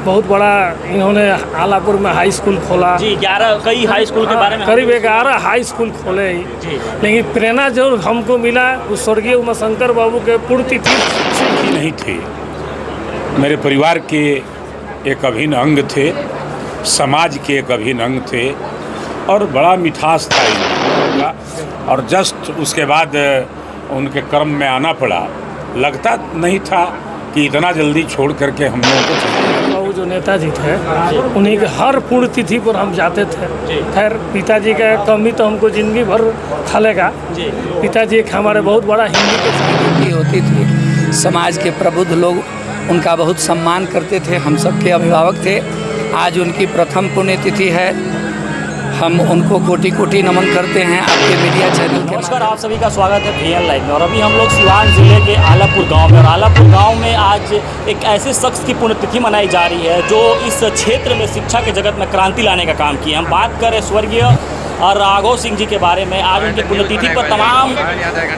बहुत बड़ा इन्होंने आलापुर में हाई स्कूल खोला जी। 11 कई हाई स्कूल के बारे में करीब 11 हाई स्कूल खोले ही। जी। लेकिन प्रेरणा जो हमको मिला वो स्वर्गीय उमाशंकर बाबू के पुण्यतिथि ही नहीं थे, मेरे परिवार के एक अभिन्न अंग थे, समाज के एक अभिन्न अंग थे और बड़ा मिठास था इनका। और जस्ट उसके बाद उनके कर्म में आना पड़ा। लगता नहीं था कि इतना जल्दी छोड़ करके हम लोगों को चले। बाबू जो नेताजी थे उन्हीं के हर पुण्यतिथि पर हम जाते थे। खैर पिताजी का कमी तो हमको जिंदगी भर खलेगा। पिताजी एक हमारे बहुत बड़ा हिंदी के साहित्य होती थी। समाज के प्रबुद्ध लोग उनका बहुत सम्मान करते थे, हम सबके अभिभावक थे। आज उनकी प्रथम पुण्यतिथि है, हम उनको कोटि कोटि नमन करते हैं आपके मीडिया चैनल के। नमस्कार, आप सभी का स्वागत है VN लाइव में। और अभी हम लोग सिवान ज़िले के आलापुर गांव में, और आलापुर गांव में आज एक ऐसे शख्स की पुण्यतिथि मनाई जा रही है जो इस क्षेत्र में शिक्षा के जगत में क्रांति लाने का काम किया। हम बात करें स्वर्गीय राघव सिंह जी के बारे में। आज उनके पुण्यतिथि पर तमाम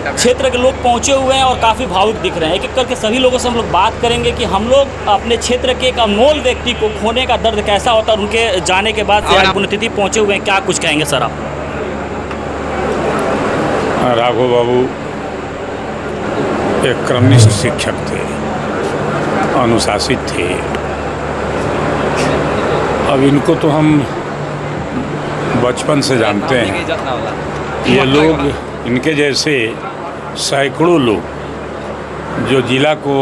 क्षेत्र के लोग पहुंचे हुए हैं और काफ़ी भावुक दिख रहे हैं। एक एक करके सभी लोगों से हम लोग बात करेंगे कि हम लोग अपने क्षेत्र के एक अनमोल व्यक्ति को खोने का दर्द कैसा होता है और उनके जाने के बाद आज पुण्यतिथि पहुंचे हुए हैं, क्या कुछ कहेंगे सर आप? राघव बाबू एक क्रमनिष्ठ शिक्षक थे, अनुशासित थे। अब इनको तो हम बचपन से जानते हैं। ये लोग, इनके जैसे सैकड़ों लोग जो जिला को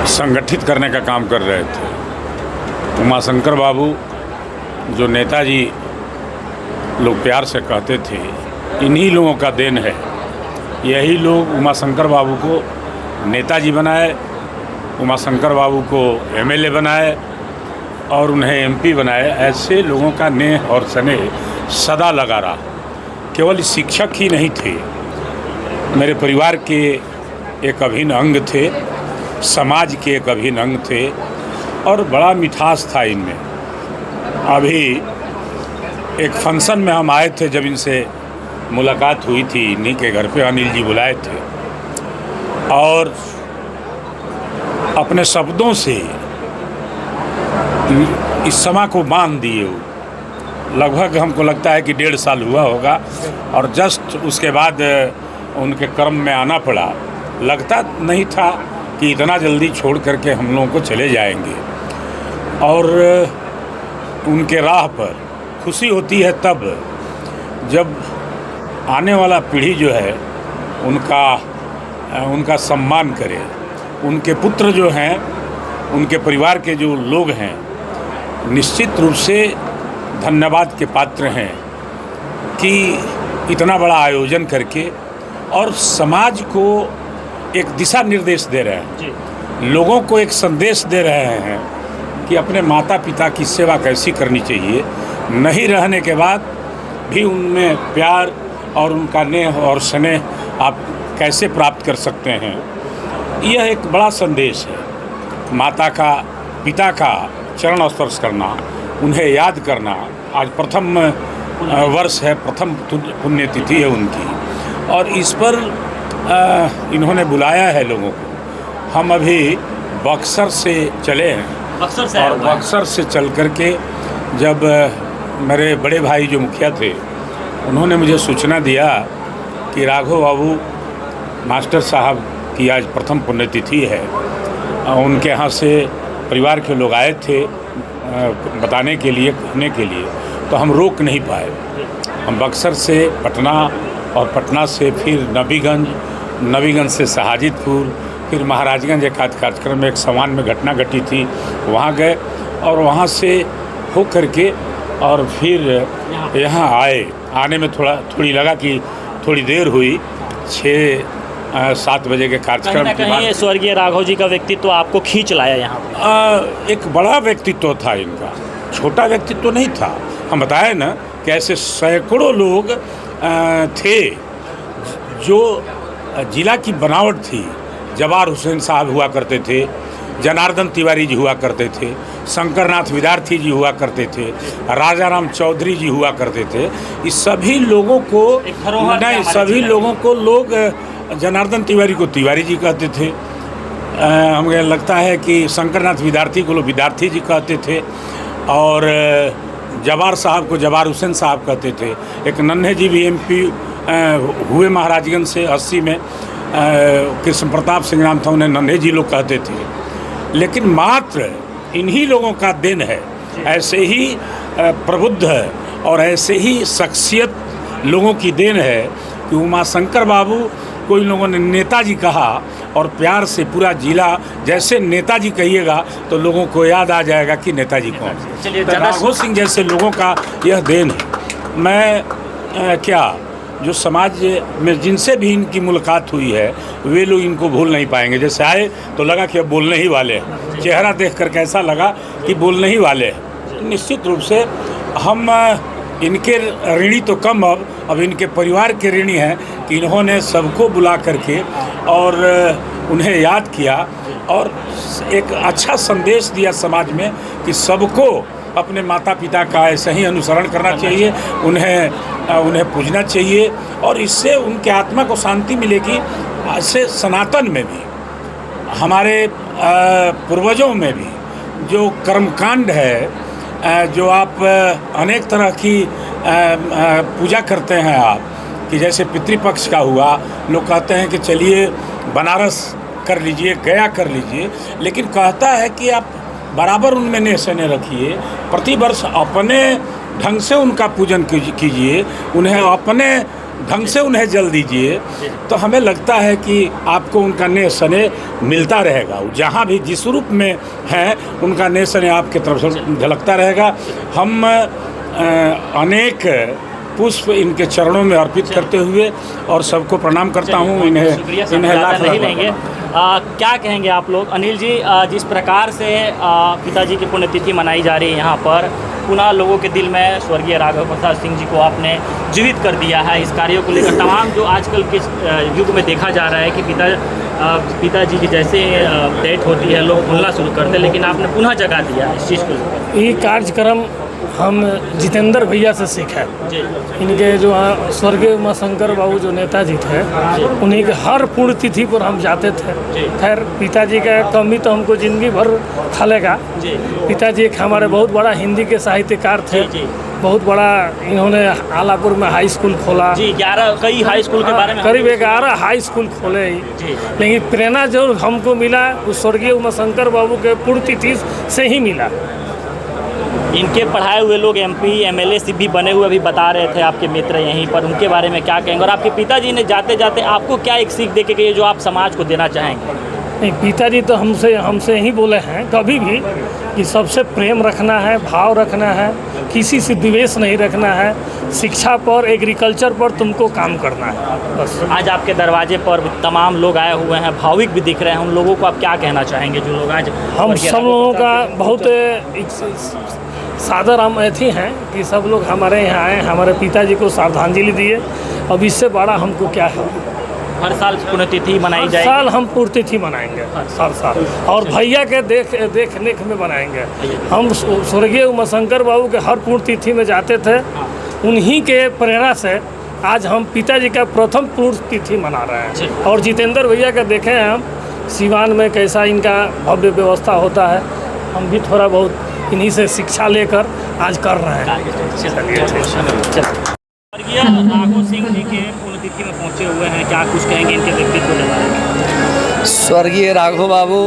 संगठित करने का काम कर रहे थे। उमाशंकर बाबू जो नेताजी लोग प्यार से कहते थे, इन्हीं लोगों का देन है। यही लोग उमाशंकर बाबू को नेताजी बनाए, उमाशंकर बाबू को MLA बनाए और उन्हें MP बनाए। ऐसे लोगों का नेह और स्नेह सदा लगा रहा। केवल शिक्षक ही नहीं थे, मेरे परिवार के एक अभिन्न अंग थे, समाज के एक अभिन्न अंग थे और बड़ा मिठास था इनमें। अभी एक फंक्शन में हम आए थे, जब इनसे मुलाकात हुई थी, इन्हीं के घर पे अनिल जी बुलाए थे और अपने शब्दों से इस समा को बांध दिए। लगभग हमको लगता है कि 1.5 साल हुआ होगा और जस्ट उसके बाद उनके कर्म में आना पड़ा। लगता नहीं था कि इतना जल्दी छोड़ करके हम लोगों को चले जाएंगे। और उनके राह पर खुशी होती है तब जब आने वाला पीढ़ी जो है उनका सम्मान करे। उनके पुत्र जो हैं, उनके परिवार के जो लोग हैं, निश्चित रूप से धन्यवाद के पात्र हैं कि इतना बड़ा आयोजन करके और समाज को एक दिशा निर्देश दे रहे हैं, लोगों को एक संदेश दे रहे हैं कि अपने माता पिता की सेवा कैसी करनी चाहिए। नहीं रहने के बाद भी उनमें प्यार और उनका नेह और स्नेह आप कैसे प्राप्त कर सकते हैं। यह एक बड़ा संदेश है। माता का, पिता का चरण स्पर्श करना, उन्हें याद करना। आज प्रथम वर्ष है, प्रथम पुण्यतिथि है उनकी और इस पर इन्होंने बुलाया है लोगों को। हम अभी बक्सर से चले हैं। बक्सर से और बक्सर से चल करके जब मेरे बड़े भाई जो मुखिया थे, उन्होंने मुझे सूचना दिया कि राघव बाबू मास्टर साहब की आज प्रथम पुण्यतिथि है। उनके यहाँ से परिवार के लोग आए थे बताने के लिए, कहने के लिए, तो हम रोक नहीं पाए। हम बक्सर से पटना और पटना से फिर नबीगंज से शाहजीपुर, फिर महाराजगंज एक कार्यक्रम में एक सामान में घटना घटी थी, वहाँ गए और वहाँ से हो करके और फिर यहाँ आए। आने में थोड़ी लगा कि थोड़ी देर हुई। 6-7 बजे के कार्यक्रम के बाद स्वर्गीय राघव जी का व्यक्तित्व आपको खींच लाया यहाँ। एक बड़ा व्यक्तित्व था इनका, छोटा व्यक्तित्व नहीं था। हम बताए ना कि ऐसे सैकड़ों लोग थे जो जिला की बनावट थी। जवार हुसैन साहब हुआ करते थे, जनार्दन तिवारी जी हुआ करते थे, शंकरनाथ विद्यार्थी जी हुआ करते थे, राजाराम चौधरी जी हुआ करते थे। इस सभी लोगों को सभी लोगों को लोग जनार्दन तिवारी को तिवारी जी कहते थे हमें लगता है कि शंकरनाथ विद्यार्थी को लोग विद्यार्थी जी कहते थे और जवार साहब को जवार हुसैन साहब कहते थे। एक नन्हे जी भी MP हुए महाराजगंज से 80 में, कृष्ण प्रताप सिंह नाम था, उन्हें नन्हे जी लोग कहते थे। लेकिन मात्र इन्हीं लोगों का दिन है, ऐसे ही प्रबुद्ध और ऐसे ही शख्सियत लोगों की देन है कि उमाशंकर बाबू को इन लोगों ने नेताजी कहा और प्यार से पूरा जिला, जैसे नेताजी कहिएगा तो लोगों को याद आ जाएगा कि नेताजी कौन। राघव सिंह जैसे लोगों का यह देन है। मैं क्या जो समाज में जिनसे भी इनकी मुलाकात हुई है वे लोग इनको भूल नहीं पाएंगे। जैसे आए तो लगा कि अब बोलने ही वाले हैं, चेहरा देखकर कैसा लगा कि बोलने ही वाले हैं। निश्चित रूप से हम इनके ऋणी तो कम, अब इनके परिवार के ऋणी हैं कि इन्होंने सबको बुला करके और उन्हें याद किया और एक अच्छा संदेश दिया समाज में कि सबको अपने माता पिता का ऐसे ही अनुसरण करना चाहिए, उन्हें पूजना चाहिए और इससे उनके आत्मा को शांति मिलेगी। ऐसे सनातन में भी, हमारे पूर्वजों में भी जो कर्मकांड है, जो आप अनेक तरह की पूजा करते हैं आप, कि जैसे पितृपक्ष का हुआ, लोग कहते हैं कि चलिए बनारस कर लीजिए, गया कर लीजिए, लेकिन कहता है कि आप बराबर उनमें निशाने रखिए, प्रतिवर्ष अपने ढंग से उनका पूजन कीजिए, उन्हें अपने ढंग से उन्हें जल दीजिए, तो हमें लगता है कि आपको उनका नेह स्नेह मिलता रहेगा। जहाँ भी जिस रूप में हैं उनका नेह स्नेह आपके तरफ से झलकता रहेगा। हम अनेक पुष्प इनके चरणों में अर्पित करते हुए और सबको प्रणाम करता हूँ। इन्हें लाख नहीं लेंगे। क्या कहेंगे आप लोग? अनिल जी, जिस प्रकार से पिताजी की पुण्यतिथि मनाई जा रही है यहाँ पर, पुनः लोगों के दिल में स्वर्गीय राघव प्रसाद सिंह जी को आपने जीवित कर दिया है। इस कार्यों को लेकर तमाम जो आजकल के युग में देखा जा रहा है कि पिताजी की जैसे डेथ होती है लोग भूलना शुरू करते हैं, लेकिन आपने पुनः जगा दिया इस चीज़ को। ये कार्यक्रम हम जितेंद्र भैया से सीखा। इनके जो स्वर्गीय उमाशंकर बाबू जो नेताजी थे, उन्हीं के हर पुण्यतिथि पर हम जाते थे। खैर पिताजी का कमी तो हमको ज़िंदगी भर खलेगा। पिताजी एक हमारे बहुत बड़ा हिंदी के साहित्यकार थे, बहुत बड़ा। इन्होंने आलापुर में हाई स्कूल खोला जी, 11 कई हाई स्कूल के बारे में, करीब 11 हाई स्कूल खोले जी। लेकिन प्रेरणा जो हमको मिला उस स्वर्गीय उमाशंकर बाबू के पुण्यतिथि से ही मिला। इनके पढ़ाए हुए लोग MP MLA भी बने हुए अभी बता रहे थे आपके मित्र यहीं पर, उनके बारे में क्या कहेंगे? और आपके पिताजी ने जाते जाते आपको क्या एक सीख दे के गए जो आप समाज को देना चाहेंगे? नहीं, पिताजी तो हमसे ही बोले हैं कभी भी कि सबसे प्रेम रखना है, भाव रखना है, किसी से द्वेष नहीं रखना है, शिक्षा पर, एग्रीकल्चर पर तुमको काम करना है, बस। आज आपके दरवाजे पर तमाम लोग आए हुए हैं, भाविक भी दिख रहे हैं, उन लोगों को आप क्या कहना चाहेंगे जो लोग आज? हम सब लोगों का बहुत सादर हम ऐसे हैं कि सब लोग हमारे यहाँ आए, हमारे पिताजी को श्रद्धांजलि दिए। अब इससे बड़ा हमको क्या है? हर साल पुण्यतिथि मनाई जाएगी। साल हम पुण्यतिथि मनाएंगे हर साल, और भैया के देखने में मनाएंगे। हम स्वर्गीय उमाशंकर बाबू के हर पुण्यतिथि में जाते थे, उन्हीं के प्रेरणा से आज हम पिताजी का प्रथम पुण्यतिथि मना रहे हैं। और जितेंद्र भैया का देखें हम सिवान में कैसा इनका भव्य व्यवस्था होता है, हम भी थोड़ा बहुत इन्हीं से शिक्षा लेकर आज कर रहे हैं। स्वर्गीय राघव सिंह जी के पुण्यतिथि में पहुंचे हुए हैं, क्या कुछ कहेंगे इनके व्यक्तित्व के बारे में? स्वर्गीय राघव बाबू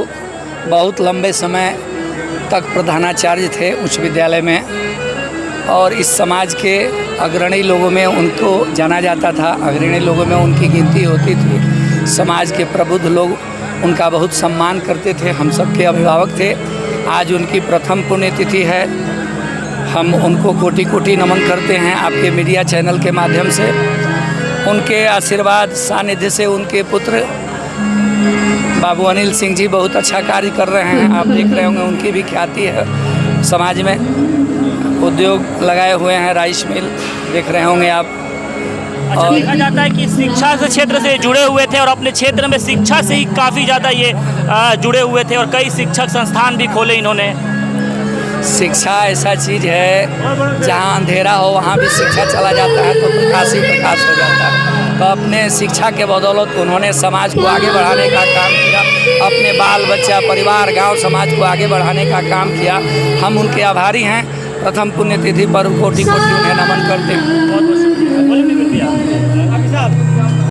बहुत लंबे समय तक प्रधानाचार्य थे उच्च विद्यालय में, और इस समाज के अग्रणी लोगों में उनको जाना जाता था, अग्रणी लोगों में उनकी गिनती होती थी। समाज के प्रबुद्ध लोग उनका बहुत सम्मान करते थे, हम सब के अभिभावक थे। आज उनकी प्रथम पुण्यतिथि है, हम उनको कोटि कोटि नमन करते हैं आपके मीडिया चैनल के माध्यम से। उनके आशीर्वाद सानिध्य से उनके पुत्र बाबू अनिल सिंह जी बहुत अच्छा कार्य कर रहे हैं। आप देख रहे होंगे उनकी भी ख्याति है समाज में, उद्योग लगाए हुए हैं, राइस मिल देख रहे होंगे आप। अच्छा, देखा जाता है कि शिक्षा से क्षेत्र से जुड़े हुए थे और अपने क्षेत्र में शिक्षा से ही काफ़ी ज़्यादा ये जुड़े हुए थे और कई शिक्षक संस्थान भी खोले इन्होंने। शिक्षा ऐसा चीज़ है जहाँ अंधेरा हो वहाँ भी शिक्षा चला जाता है तो प्रकाश ही प्रकाश हो जाता है। तो अपने शिक्षा के बदौलत उन्होंने समाज को आगे बढ़ाने का काम किया अपने बाल बच्चा परिवार गांव समाज को आगे बढ़ाने का काम किया। हम उनके आभारी हैं। प्रथम पुण्यतिथि पर कोटि कोटि उन्हें नमन करते हैं। बहुत बहुत शुक्रिया। बोले नहीं भैया।